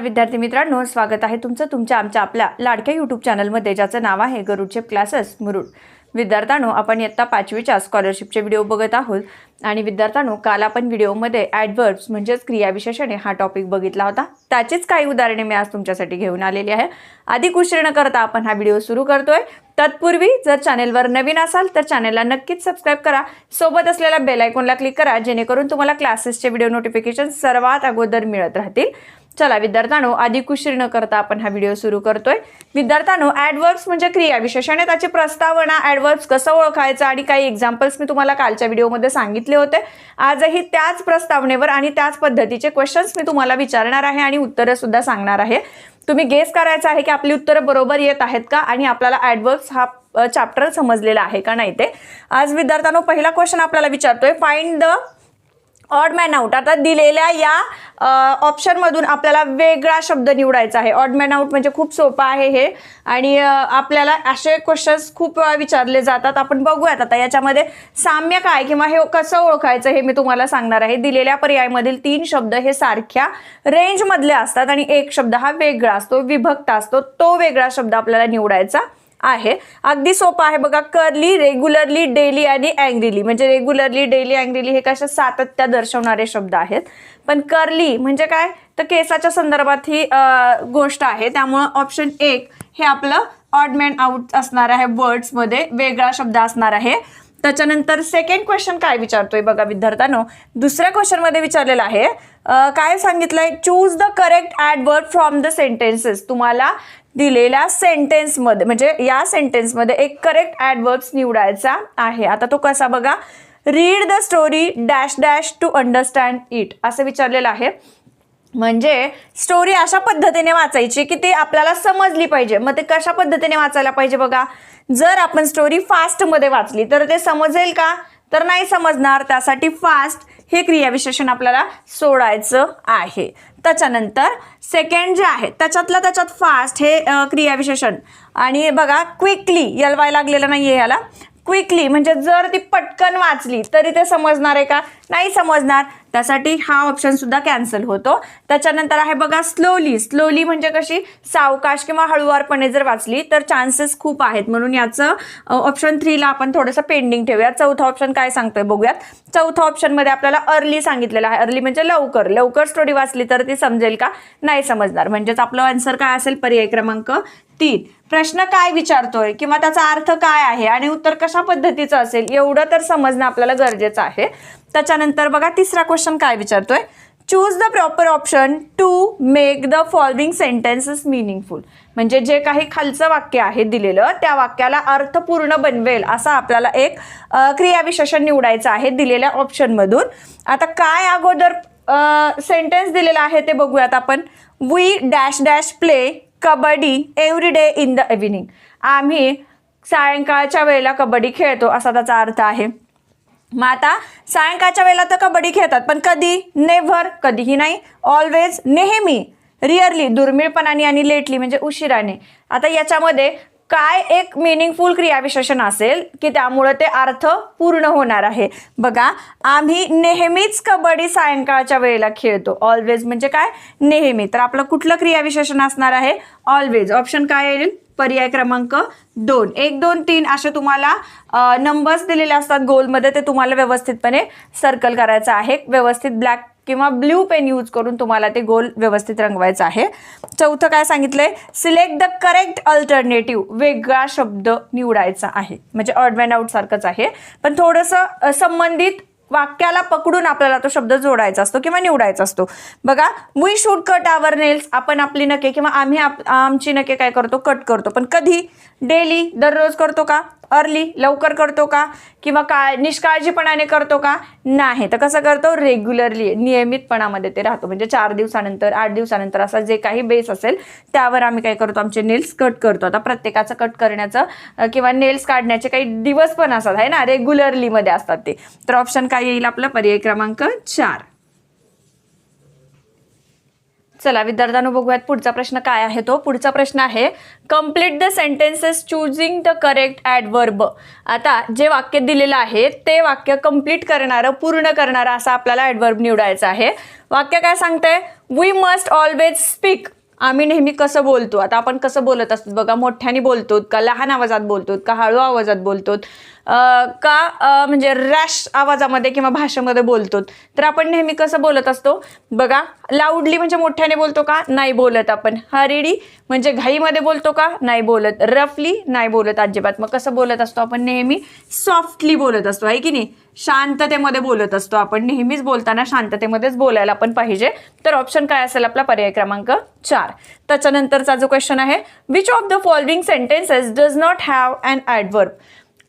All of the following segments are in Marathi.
विद्यार्थी मित्रांनो, स्वागत आहे तुमचं तुमच्या आमच्या आपल्या लाडक्या यूट्यूब चॅनलमध्ये, ज्याचं नाव आहे गरुड शेप क्लासेस मुरुड. विद्यार्थ्यांनो, आपण इयत्ता 5वीच्या स्कॉलरशिपचे व्हिडिओ बघत आहोत. आणि विद्यार्थ्यांनो, काल आपण व्हिडिओमध्ये ॲडवर्ब्स म्हणजेच क्रियाविशेषणे हा टॉपिक बघितला होता. त्याचीच काही उदाहरणे मी आज तुमच्यासाठी घेऊन आलेली आहे. अधिक उशीर न करता आपण हा व्हिडिओ सुरू करतोय. तत्पूर्वी जर चॅनेलवर नवीन असाल तर चॅनेलला नक्कीच सबस्क्राईब करा. सोबत असलेल्या बेल आयकॉनला क्लिक करा, जेणेकरून तुम्हाला क्लासेसचे व्हिडिओ नोटिफिकेशन सर्वात अगोदर मिळत राहतील. चला विद्यार्थ्यांनो, अधिक उशीर न करता आपण हा व्हिडिओ सुरू करतोय. विद्यार्थ्यांनो, ॲडवर्ब्स म्हणजे क्रियाविशेषणे, त्याची प्रस्तावना, ॲडवर्ब्स कसं ओळखायचं आणि काही एक्झाम्पल्स मी तुम्हाला कालच्या व्हिडिओमध्ये सांगितले होते. आजही त्याच प्रस्तावनेवर आणि त्याच पद्धतीचे क्वेश्चन्स मी तुम्हाला विचारणार आहे आणि उत्तरं सुद्धा सांगणार आहे. तुम्ही गेस करायचं आहे की आपली उत्तरं बरोबर येत आहेत का आणि आपल्याला ॲडवर्ब्स हा चॅप्टर समजलेला आहे का नाही ते. आज विद्यार्थ्यांनो, पहिला क्वेश्चन आपल्याला विचारतोय, find the odd man out. आता दिलेल्या या ऑप्शनमधून आपल्याला वेगळा शब्द निवडायचा आहे. ऑड मॅन आउट म्हणजे खूप सोपं आहे हे, आणि आपल्याला असे क्वेश्चन्स खूप वेळा विचारले जातात. आपण बघूयात आता याच्यामध्ये साम्य काय किंवा हे कसं ओळखायचं हे मी तुम्हाला सांगणार आहे. दिलेल्या पर्यायामधील 3 शब्द हे सारख्या रेंजमधले असतात आणि एक शब्द हा वेगळा असतो, विभक्त असतो. तो वेगळा शब्द आपल्याला निवडायचा आहे. अगदी सोपं आहे बघा. कर्ली, रेग्युलरली, डेली आणि अँग्रीली. म्हणजे रेग्युलरली, डेली, अँग्रीली हे कशा सातत्य दर्शवणारे शब्द आहेत. पण कर्ली म्हणजे काय, तर केसाच्या संदर्भात ही गोष्ट आहे. त्यामुळं ऑप्शन 1 हे आपलं ऑड मॅन आउट असणार आहे. वर्ड्समध्ये वेगळा शब्द असणार आहे. त्याच्यानंतर सेकंड क्वेश्चन काय विचारतोय बघा विद्यार्थ्यांनो. दुसऱ्या क्वेश्चनमध्ये विचारलेलं आहे, काय सांगितलंय, choose the correct adverb from the sentences. तुम्हाला दिलेल्या सेंटेन्समध्ये म्हणजे या सेंटेन्समध्ये एक करेक्ट ॲडवर्ब्स निवडायचा आहे. आता तो कसा बघा, read the story dash dash to understand it असं विचारलेलं आहे. म्हणजे स्टोरी अशा पद्धतीने वाचायची की ते आपल्याला समजली पाहिजे. मग ते कशा पद्धतीने वाचायला पाहिजे बघा. जर आपण स्टोरी फास्टमध्ये वाचली तर ते समजेल का, तर नाही समजणार. त्यासाठी फास्ट हे क्रियाविशेषण आपल्याला सोडायचं आहे. त्याच्यानंतर सेकंड जे आहे त्याच्यात फास्ट हे क्रियाविशेषण. आणि बघा क्विकली, LY लागलेलं नाहीये याला. क्विकली म्हणजे जर ती पटकन वाचली तरी ते समजणार आहे का, नाही समजणार. त्यासाठी हा ऑप्शन सुद्धा कॅन्सल होतो. त्याच्यानंतर आहे बघा स्लोली. स्लोली म्हणजे कशी, सावकाश किंवा हळुवारपणे जर वाचली तर चान्सेस खूप आहेत. म्हणून याचं ऑप्शन 3ला आपण थोडंसं पेंडिंग ठेवूया. चौथा ऑप्शन काय सांगतोय बघूयात. चौथा ऑप्शनमध्ये आपल्याला अर्ली सांगितलेलं आहे. अर्ली म्हणजे लवकर. लवकर स्टोरी वाचली तर ती समजेल का, नाही समजणार. म्हणजेच आपलं आन्सर काय असेल, पर्याय क्रमांक 3. प्रश्न काय विचारतोय किंवा त्याचा अर्थ काय आहे आणि उत्तर कशा पद्धतीचं असेल एवढं तर समजणं आपल्याला गरजेचं आहे. त्याच्यानंतर बघा तिसरा क्वेश्चन काय विचारतोय, choose the proper option to make the following sentences meaningful. म्हणजे जे काही खालचं वाक्य आहे दिलेलं त्या वाक्याला अर्थपूर्ण बनवेल असं आपल्याला एक क्रियाविशेषण निवडायचं आहे दिलेल्या ऑप्शनमधून. आता काय अगोदर सेंटेन्स दिलेला आहे ते बघूयात आपण. We dash dash play kabaddi every day in the evening. आम्ही सायंकाळच्या वेळेला कबड्डी खेळतो असा त्याचा अर्थ आहे. मग आता सायंकाळच्या वेळेला तर कबड्डी खेळतात, पण कधी, नेव्हर कधीही नाही, ऑलवेज नेहमी, रिअरली दुर्मिळपणाने आणि लेटली म्हणजे उशिराने. आता याच्यामध्ये काय एक मिनिंगफुल क्रियाविशेषण असेल की त्यामुळे ते अर्थ पूर्ण होणार आहे. बघा, आम्ही नेहमीच कबड्डी सायंकाळच्या वेळेला खेळतो. ऑलवेज म्हणजे काय, नेहमी. तर आपलं कुठलं क्रियाविशेषण असणार आहे, ऑलवेज. ऑप्शन काय येईल, पर्याय क्रमांक 2. 1, 2, 3 असे तुम्हाला नंबर्स दिलेले असतात गोलमध्ये, ते तुम्हाला व्यवस्थितपणे सर्कल करायचं आहे. व्यवस्थित ब्लॅक किंवा ब्ल्यू पेन यूज करून तुम्हाला ते गोल व्यवस्थित रंगवायचं आहे. चौथं काय सांगितलंय, सिलेक्ट द करेक्ट अल्टरनेटिव्ह. वेगळा शब्द निवडायचा आहे. म्हणजे ऑड मॅन आउट सारखंच आहे, पण थोडंसं संबंधित वाक्याला पकडून आपल्याला तो शब्द जोडायचा असतो किंवा निवडायचा असतो. बघा, we should cut our nails. आपण आपली नखे किंवा आम्ही आमची नखे काय करतो, कट करतो. पण कधी, डेली दररोज करतो का, अर्ली लवकर करतो का, किंवा निष्काळजीपणाने करतो का, नाही. तर कसं करतो, रेग्युलरली नियमितपणामध्ये ते राहतो. म्हणजे 4 दिवसानंतर, 8 दिवसानंतर असा जे काही बेस असेल त्यावर आम्ही काय करतो, आमचे नेल्स कट करतो. आता प्रत्येकाचं कट करण्याचं किंवा नेल्स काढण्याचे काही दिवस पण असतात आहे ना, रेग्युलरली मध्ये असतात ते. तर ऑप्शन काय येईल आपला, पर्याय क्रमांक 4. चला विद्यार्थ्यांनो बघूयात पुढचा प्रश्न काय आहे तो. पुढचा प्रश्न आहे complete the sentences choosing the correct adverb. आता जे वाक्य दिलेलं आहे ते वाक्य कंप्लीट करणारं, पूर्ण करणारं असं आपल्याला ॲडवर्ब निवडायचं आहे. वाक्य काय सांगतंय, वी मस्ट ऑलवेज स्पीक. आम्ही नेहमी कसं बोलतो. आता आपण कसं बोलत असतो बघा, मोठ्याने बोलतो का, लहान आवाजात बोलतो का, हळू आवाजात बोलतो का, म्हणजे रॅश आवाजामध्ये किंवा भाषेमध्ये बोलतो. तर आपण नेहमी कसं बोलत असतो बघा, लाऊडली म्हणजे मोठ्याने बोलतो का, नाही बोलत. आपण हरीडी म्हणजे घाईमध्ये बोलतो का, नाही बोलत. रफली नाही बोलत अजिबात. मग कसं बोलत असतो आपण, नेहमी सॉफ्टली बोलत असतो, आहे की नाही, शांततेमध्ये बोलत असतो. आपण नेहमीच बोलताना शांततेमध्येच बोलायला पण पाहिजे. तर ऑप्शन काय असेल आपला, पर्याय क्रमांक 4. त्याच्यानंतरचा जो क्वेश्चन आहे, which of the following sentences does not have an adverb.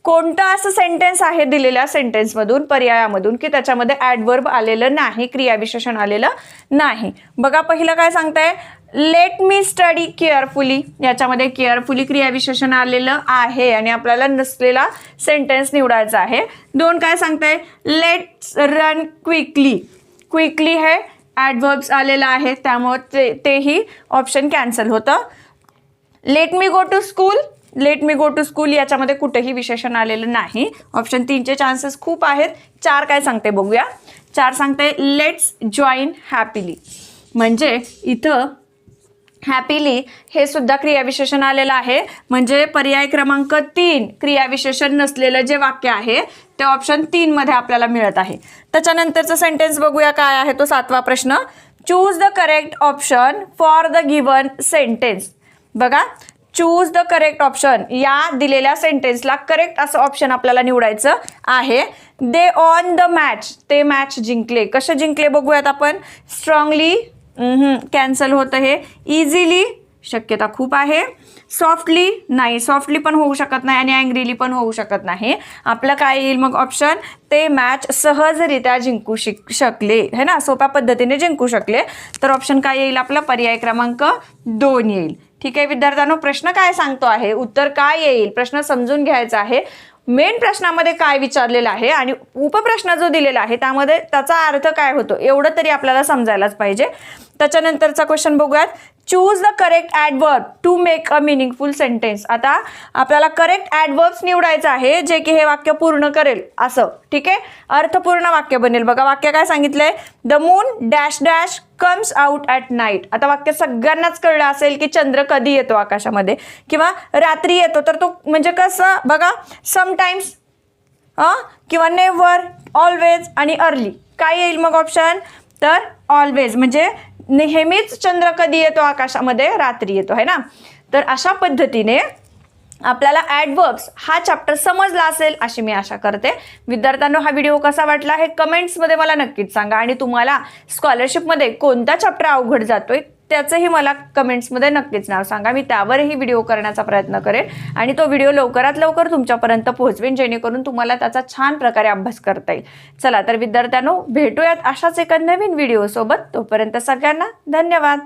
कोणता असं सेंटेन्स आहे दिलेल्या सेंटेन्समधून, पर्यायामधून, की त्याच्यामध्ये ॲडवर्ब आलेलं नाही, क्रियाविशेषण आलेलं नाही. बघा पहिलं काय सांगताय, लेट मी स्टडी केअरफुली. याच्यामध्ये केअरफुली क्रियाविशेषण आलेलं आहे आणि आपल्याला नसलेला सेंटेन्स निवडायचा आहे. 2 काय सांगताय, लेट्स रन क्विकली. क्विकली हे ॲडवर्ब्स आलेलं आहे, त्यामुळे तेही ऑप्शन कॅन्सल होतं. Let me go to school. Let me go to school याच्यामध्ये कुठेही विशेषण आलेलं नाही. ऑप्शन 3चे चान्सेस खूप आहेत. 4 काय सांगते बघूया. 4 सांगते लेट्स जॉईन हॅपीली. म्हणजे इथं हॅपीली हे सुद्धा क्रियाविशेषण आलेलं आहे. म्हणजे पर्याय क्रमांक 3 क्रियाविशेषण नसलेलं जे वाक्य आहे ते ऑप्शन 3 मध्ये आपल्याला मिळत आहे. त्याच्यानंतरचा सेंटेन्स बघूया काय आहे तो. 7वा प्रश्न, choose the correct option for the given sentence. बघा, चूज द करेक्ट ऑप्शन, या दिलेल्या सेंटेन्सला करेक्ट असं ऑप्शन आपल्याला निवडायचं आहे. दे ऑन द मॅच. ते मॅच जिंकले. कसे जिंकले बघूयात आपण. स्ट्रॉंगली कॅन्सल होतं हे. इझिली शक्यता खूप आहे. सॉफ्टली नाही, सॉफ्टली पण होऊ शकत नाही आणि अँग्रीली पण होऊ शकत नाही. आपलं काय येईल मग ऑप्शन, ते मॅच सहजरित्या जिंकू शकले, है ना, सोप्या पद्धतीने जिंकू शकले. तर ऑप्शन काय येईल आपला, पर्याय क्रमांक 2 येईल. ठीक आहे विद्यार्थ्यांनो, प्रश्न काय सांगतो आहे, उत्तर काय येईल, प्रश्न समजून घ्यायचा आहे. मेन प्रश्नामध्ये काय विचारलेलं आहे आणि उपप्रश्न जो दिलेला आहे त्यामध्ये त्याचा अर्थ काय होतो एवढं तरी आपल्याला समजायलाच पाहिजे. त्याच्यानंतरचा क्वेश्चन बघूयात. Choose the correct adverb to make a meaningful sentence. आता आपल्याला करेक्ट ॲडवर्ब्स निवडायचं आहे जे की हे वाक्य पूर्ण करेल असं. ठीक आहे, अर्थपूर्ण वाक्य बनेल. बघा वाक्य काय सांगितलंय, the moon dash dash comes out at night. आता वाक्य सगळ्यांनाच कळलं असेल की चंद्र कधी येतो आकाशामध्ये किंवा रात्री येतो. तर तो म्हणजे कसं बघा, समटाइम्स किंवा नेव्हर, ऑलवेज आणि अर्ली. काय येईल मग ऑप्शन, तर ऑलवेज म्हणजे नेहमीच चंद्र कधी येतो आकाशामध्ये, रात्री येतो, है ना. तर अशा पद्धतीने आपल्याला ॲडवर्ब्स हा चॅप्टर समजला असेल अशी मी आशा करते. विद्यार्थ्यांनो, हा व्हिडिओ कसा वाटला हे कमेंट्समध्ये मला नक्कीच सांगा आणि तुम्हाला स्कॉलरशिपमध्ये कोणता चॅप्टर अवघड जातोय त्याचंही मला कमेंट्समध्ये नक्कीच नाव सांगा. मी त्यावरही व्हिडिओ करण्याचा प्रयत्न करेन आणि तो व्हिडिओ लवकरात लवकर तुमच्यापर्यंत पोहोचवेन जेणेकरून तुम्हाला त्याचा छान प्रकारे अभ्यास करता येईल. चला तर विद्यार्थ्यांनो, भेटूयात अशाच एका नवीन व्हिडिओसोबत. तोपर्यंत सगळ्यांना धन्यवाद.